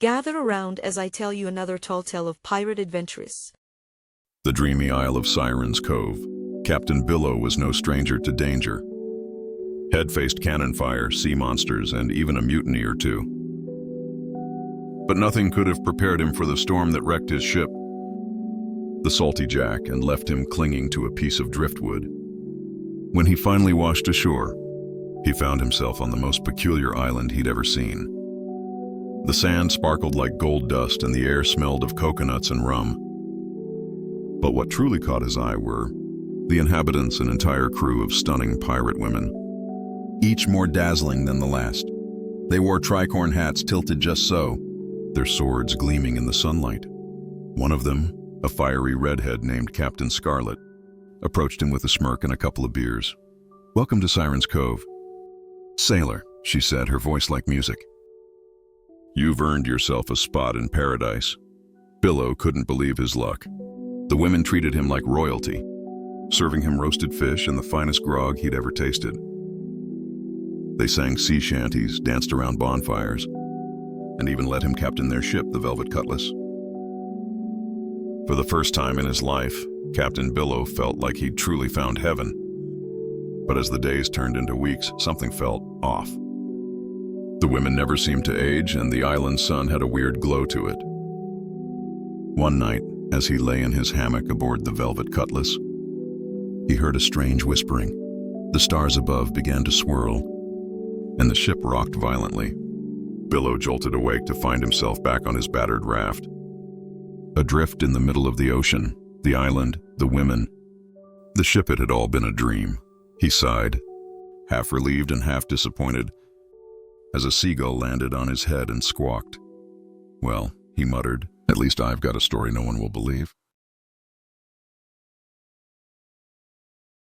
Gather around as I tell you another tall tale of pirate adventures. The dreamy isle of Siren's Cove. Captain Billow was no stranger to danger. Head faced cannon fire, sea monsters, and even a mutiny or two. But nothing could have prepared him for the storm that wrecked his ship, the Salty Jack, and left him clinging to a piece of driftwood. When he finally washed ashore, he found himself on the most peculiar island he'd ever seen. The sand sparkled like gold dust and the air smelled of coconuts and rum. But what truly caught his eye were the inhabitants, an entire crew of stunning pirate women, each more dazzling than the last. They wore tricorn hats tilted just so, their swords gleaming in the sunlight. One of them, a fiery redhead named Captain Scarlet, approached him with a smirk and a couple of beers. "Welcome to Siren's Cove." "Sailor," she said, her voice like music. "You've earned yourself a spot in paradise." Billow couldn't believe his luck. The women treated him like royalty, serving him roasted fish and the finest grog he'd ever tasted. They sang sea shanties, danced around bonfires, and even let him captain their ship, the Velvet Cutlass. For the first time in his life, Captain Billow felt like he'd truly found heaven. But as the days turned into weeks, something felt off. The women never seemed to age, and the island sun had a weird glow to it. One night, as he lay in his hammock aboard the Velvet Cutlass, he heard a strange whispering. The stars above began to swirl, and the ship rocked violently. Billow jolted awake to find himself back on his battered raft. Adrift in the middle of the ocean, the island, the women. The ship, it had all been a dream. He sighed, half relieved and half disappointed, as a seagull landed on his head and squawked. "Well," he muttered, "at least I've got a story no one will believe."